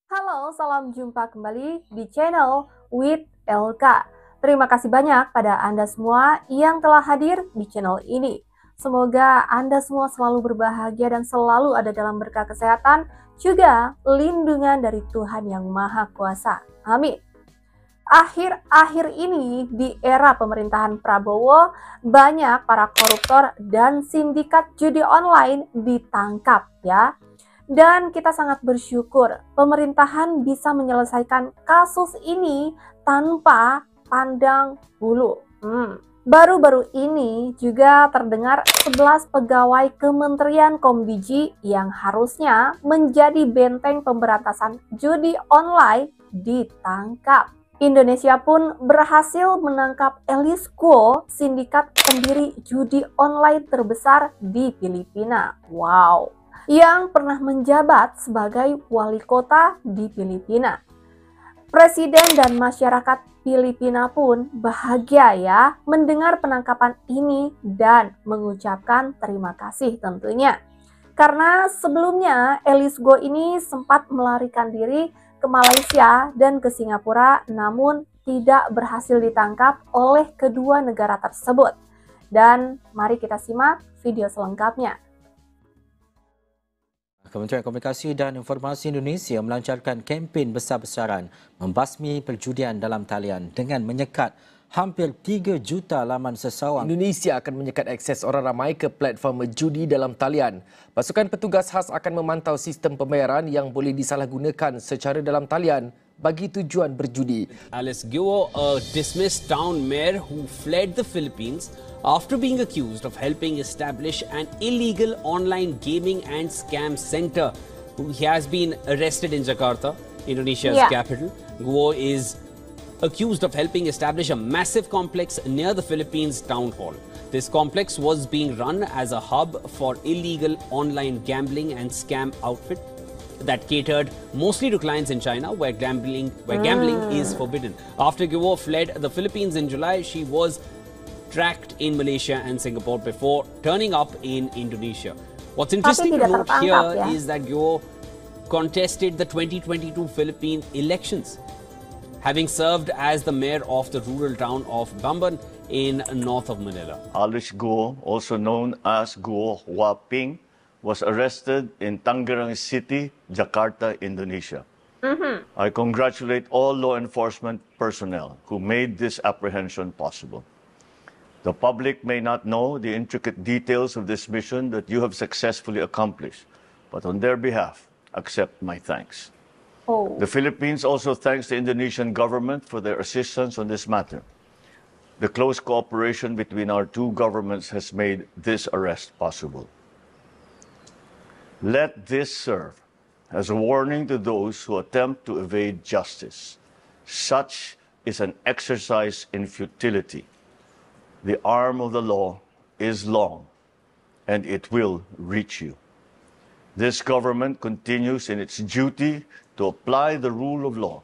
Halo, salam jumpa kembali di channel with LK. Terima kasih banyak pada Anda semua yang telah hadir di channel ini. Semoga Anda semua selalu berbahagia dan selalu ada dalam berkah kesehatan, juga lindungan dari Tuhan Yang Maha Kuasa. Amin. Akhir-akhir ini di era pemerintahan Prabowo, banyak para koruptor dan sindikat judi online ditangkap ya. Dan kita sangat bersyukur pemerintahan bisa menyelesaikan kasus ini tanpa pandang bulu. Baru-baru ini juga terdengar 11 pegawai Kementerian Komdiji yang harusnya menjadi benteng pemberantasan judi online ditangkap. Indonesia pun berhasil menangkap Alice Guo, sindikat pendiri judi online terbesar di Filipina. Wow, yang pernah menjabat sebagai wali kota di Filipina. Presiden dan masyarakat Filipina pun bahagia ya mendengar penangkapan ini dan mengucapkan terima kasih tentunya. Karena sebelumnya Alice Guo ini sempat melarikan diri ke Malaysia dan ke Singapura, namun tidak berhasil ditangkap oleh kedua negara tersebut. Dan mari kita simak video selengkapnya. Kementerian Komunikasi dan Informasi Indonesia melancarkan kempen besar-besaran membasmi perjudian dalam talian dengan menyekat hampir 3 juta laman sesawang. Indonesia akan menyekat akses orang ramai ke platform judi dalam talian. Pasukan petugas khas akan memantau sistem pembayaran yang boleh disalahgunakan secara dalam talian bagi tujuan berjudi. Alice Guo, a dismissed town mayor who fled the Philippines after being accused of helping establish an illegal online gaming and scam center. He has been arrested in Jakarta, Indonesia's capital. Guo is accused of helping establish a massive complex near the Philippines town hall. This complex was being run as a hub for illegal online gambling and scam outfit that catered mostly to clients in China where gambling is forbidden. After Guo fled the Philippines in July, she was tracked in Malaysia and Singapore before turning up in Indonesia. What's interesting to note here is that Guo contested the 2022 Philippine elections, having served as the mayor of the rural town of Bamban in north of Manila. Alice Guo, also known as Guo Huaping, was arrested in Tangerang City, Jakarta, Indonesia. I congratulate all law enforcement personnel who made this apprehension possible. The public may not know the intricate details of this mission that you have successfully accomplished, but on their behalf, accept my thanks. The Philippines also thanks the Indonesian government for their assistance on this matter. The close cooperation between our two governments has made this arrest possible. Let this serve as a warning to those who attempt to evade justice. Such is an exercise in futility. The arm of the law is long, and it will reach you. This government continues in its duty to apply the rule of law.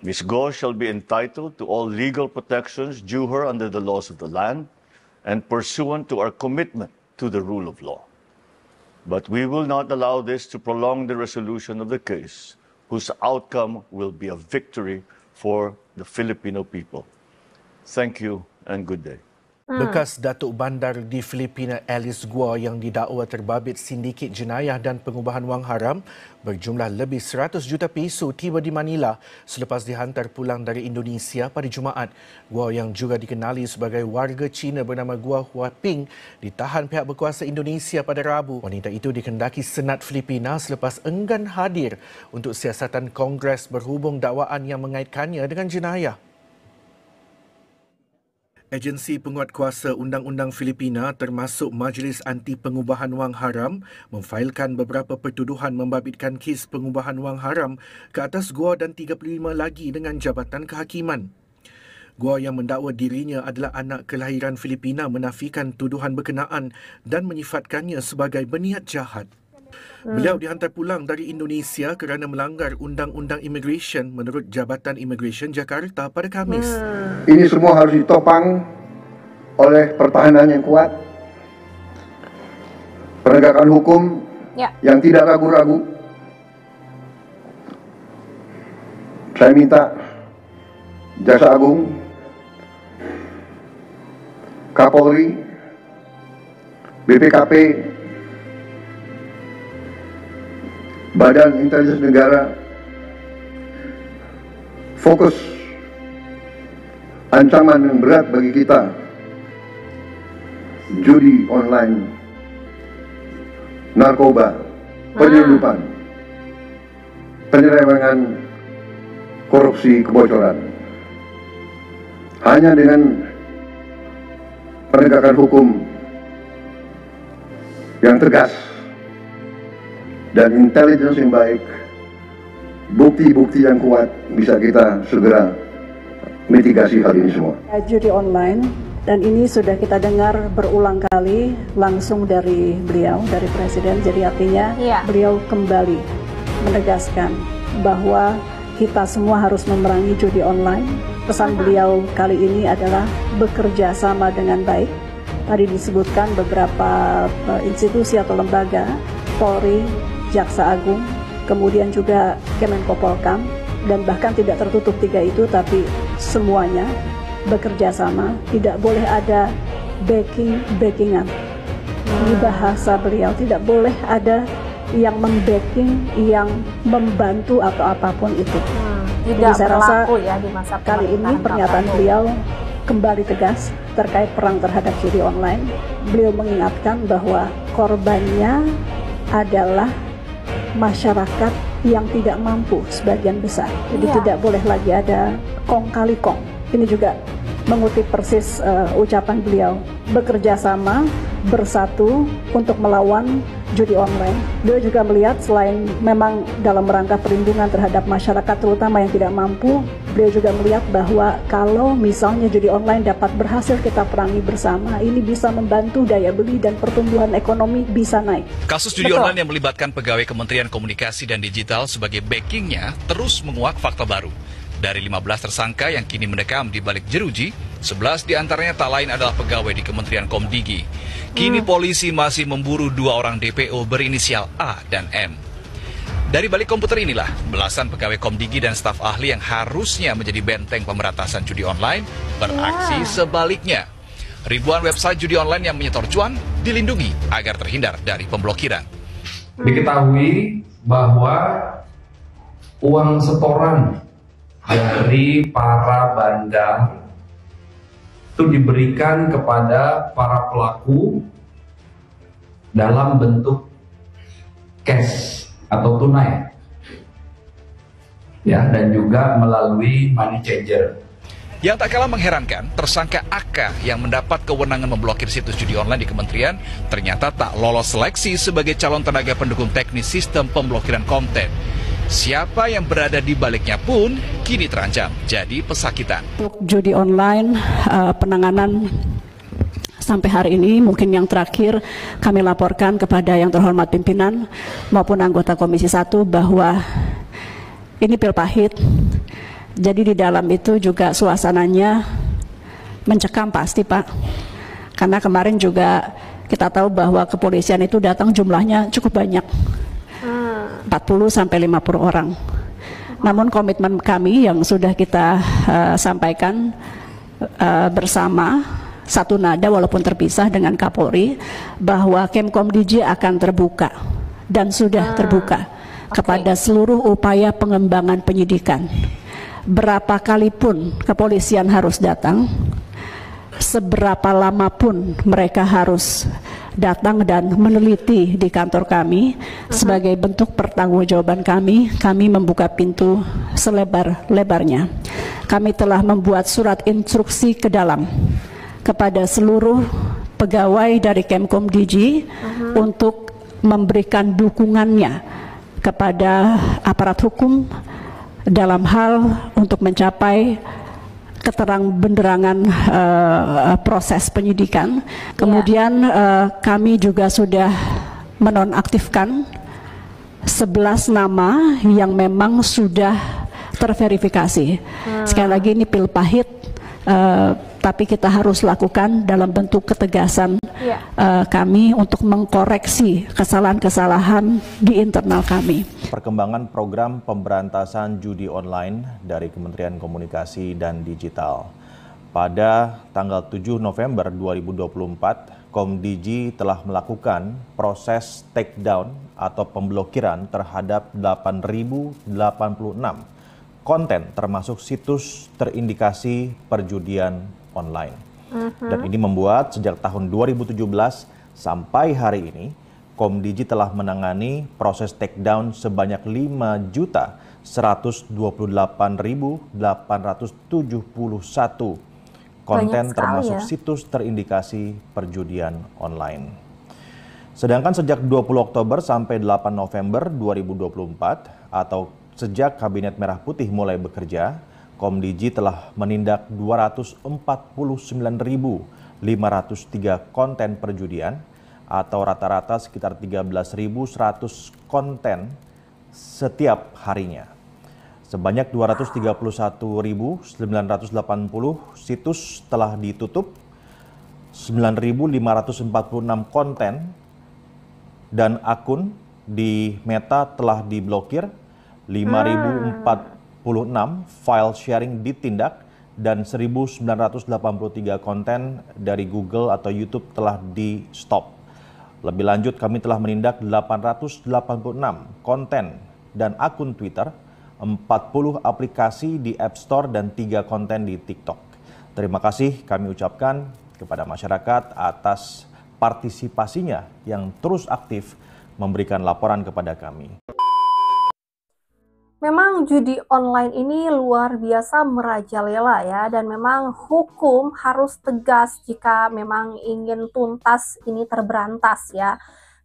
Ms. Guo shall be entitled to all legal protections due her under the laws of the land and pursuant to our commitment to the rule of law. But we will not allow this to prolong the resolution of the case, whose outcome will be a victory for the Filipino people. Thank you and good day. Bekas Datuk Bandar di Filipina Alice Guo yang didakwa terbabit sindiket jenayah dan pengubahan wang haram berjumlah lebih 100 juta peso tiba di Manila selepas dihantar pulang dari Indonesia pada Jumaat. Guo yang juga dikenali sebagai warga Cina bernama Guo Huaping ditahan pihak berkuasa Indonesia pada Rabu. Wanita itu dikendaki Senat Filipina selepas enggan hadir untuk siasatan Kongres berhubung dakwaan yang mengaitkannya dengan jenayah. Agensi Penguatkuasa Undang-Undang Filipina termasuk Majlis Anti Pengubahan Wang Haram memfailkan beberapa pertuduhan membabitkan kes pengubahan wang haram ke atas Guo dan 35 lagi dengan Jabatan Kehakiman. Guo yang mendakwa dirinya adalah anak kelahiran Filipina menafikan tuduhan berkenaan dan menyifatkannya sebagai berniat jahat. Beliau dihantar pulang dari Indonesia kerana melanggar Undang-Undang Immigration menurut Jabatan Immigration Jakarta pada Khamis. Ini semua harus ditopang oleh pertahanan yang kuat, penegakan hukum yang tidak ragu-ragu, saya minta Jaksa Agung, Kapolri, BPKP, Badan Intelijen Negara fokus ancaman yang berat bagi kita, judi online, narkoba, penyelundupan, penyelewengan, korupsi, kebocoran. Hanya dengan penegakan hukum yang tegas dan intelijen yang baik, bukti-bukti yang kuat, bisa kita segera mitigasi hal ini semua. Judi online, dan ini sudah kita dengar berulang kali langsung dari beliau, dari Presiden. Jadi artinya beliau kembali menegaskan bahwa kita semua harus memerangi judi online. Pesan beliau kali ini adalah bekerja sama dengan baik. Tadi disebutkan beberapa institusi atau lembaga, Polri, Jaksa Agung, kemudian juga Kemenko Polkam, dan bahkan tidak tertutup 3 itu, tapi semuanya bekerja sama. Tidak boleh ada backingan. Ini bahasa beliau, tidak boleh ada yang membacking, yang membantu atau apapun itu. Tidak Jadi saya rasa ya di masa kali ini pernyataan beliau kembali tegas terkait perang terhadap judi online. Beliau mengingatkan bahwa korbannya adalah masyarakat yang tidak mampu sebagian besar. Jadi tidak boleh lagi ada kong kali kong. Ini juga mengutip persis ucapan beliau, bekerja sama, bersatu untuk melawan judi online. Beliau juga melihat selain memang dalam rangka perlindungan terhadap masyarakat terutama yang tidak mampu, beliau juga melihat bahwa kalau misalnya judi online dapat berhasil kita perangi bersama, ini bisa membantu daya beli dan pertumbuhan ekonomi bisa naik. Kasus judi online yang melibatkan pegawai Kementerian Komunikasi dan Digital sebagai backingnya terus menguak fakta baru. Dari 15 tersangka yang kini mendekam di balik jeruji, 11 diantaranya tak lain adalah pegawai di Kementerian Komdigi. Kini polisi masih memburu 2 orang DPO berinisial A dan M. Dari balik komputer inilah, belasan pegawai Komdigi dan staf ahli yang harusnya menjadi benteng pemberantasan judi online beraksi sebaliknya. Ribuan website judi online yang menyetor cuan dilindungi agar terhindar dari pemblokiran. Diketahui bahwa uang setoran dari para bandar itu diberikan kepada para pelaku dalam bentuk cash atau tunai, ya, dan juga melalui money changer. Yang tak kalah mengherankan, tersangka AK yang mendapat kewenangan memblokir situs judi online di kementerian ternyata tak lolos seleksi sebagai calon tenaga pendukung teknis sistem pemblokiran konten. Siapa yang berada di baliknya pun kini terancam jadi pesakitan. Untuk judi online, penanganan sampai hari ini mungkin yang terakhir kami laporkan kepada yang terhormat pimpinan maupun anggota Komisi 1 bahwa ini pil pahit. Jadi di dalam itu juga suasananya mencekam pasti, Pak. Karena kemarin juga kita tahu bahwa kepolisian itu datang jumlahnya cukup banyak. 40 sampai 50 orang. Namun komitmen kami yang sudah kita sampaikan bersama satu nada walaupun terpisah dengan Kapolri bahwa Kemkomdigi akan terbuka dan sudah terbuka kepada seluruh upaya pengembangan penyidikan. Berapa kali pun kepolisian harus datang, seberapa lama pun mereka harus datang dan meneliti di kantor kami, sebagai bentuk pertanggungjawaban kami membuka pintu selebar-lebarnya. Kami telah membuat surat instruksi ke dalam kepada seluruh pegawai dari Kemkomdigi untuk memberikan dukungannya kepada aparat hukum dalam hal untuk mencapai keterang-benderangan proses penyidikan. Kemudian kami juga sudah menonaktifkan 11 nama yang memang sudah terverifikasi. Sekali lagi ini pil pahit, tapi kita harus lakukan dalam bentuk ketegasan kami untuk mengkoreksi kesalahan-kesalahan di internal kami. Perkembangan program pemberantasan judi online dari Kementerian Komunikasi dan Digital. Pada tanggal 7 November 2024, Komdigi telah melakukan proses takedown atau pemblokiran terhadap 8.086 konten termasuk situs terindikasi perjudian online. Dan ini membuat sejak tahun 2017 sampai hari ini, Komdigi telah menangani proses takedown sebanyak 5.128.871 konten termasuk situs terindikasi perjudian online. Sedangkan sejak 20 Oktober sampai 8 November 2024 atau sejak Kabinet Merah Putih mulai bekerja, Komdigi telah menindak 249.503 konten perjudian atau rata-rata sekitar 13.100 konten setiap harinya. Sebanyak 231.980 situs telah ditutup, 9.546 konten dan akun di Meta telah diblokir, 5.046 file sharing ditindak, dan 1.983 konten dari Google atau YouTube telah di-stop. Lebih lanjut, kami telah menindak 886 konten dan akun Twitter, 40 aplikasi di App Store, dan 3 konten di TikTok. Terima kasih kami ucapkan kepada masyarakat atas partisipasinya yang terus aktif memberikan laporan kepada kami. Memang judi online ini luar biasa merajalela ya, dan memang hukum harus tegas jika memang ingin tuntas ini terberantas ya.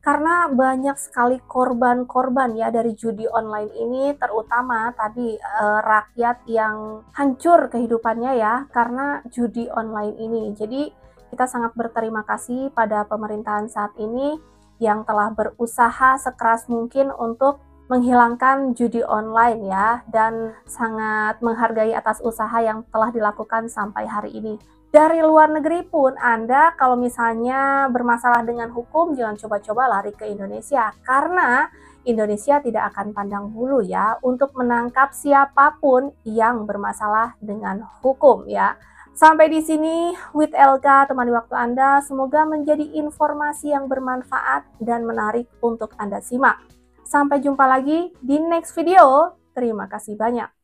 Karena banyak sekali korban-korban ya dari judi online ini, terutama tadi rakyat yang hancur kehidupannya ya karena judi online ini. Jadi kita sangat berterima kasih pada pemerintahan saat ini yang telah berusaha sekeras mungkin untuk menghilangkan judi online ya, dan sangat menghargai atas usaha yang telah dilakukan sampai hari ini. Dari luar negeri pun Anda kalau misalnya bermasalah dengan hukum, jangan coba-coba lari ke Indonesia, karena Indonesia tidak akan pandang bulu ya untuk menangkap siapapun yang bermasalah dengan hukum ya. Sampai di sini with LK temani waktu Anda, semoga menjadi informasi yang bermanfaat dan menarik untuk Anda simak. Sampai jumpa lagi di next video. Terima kasih banyak.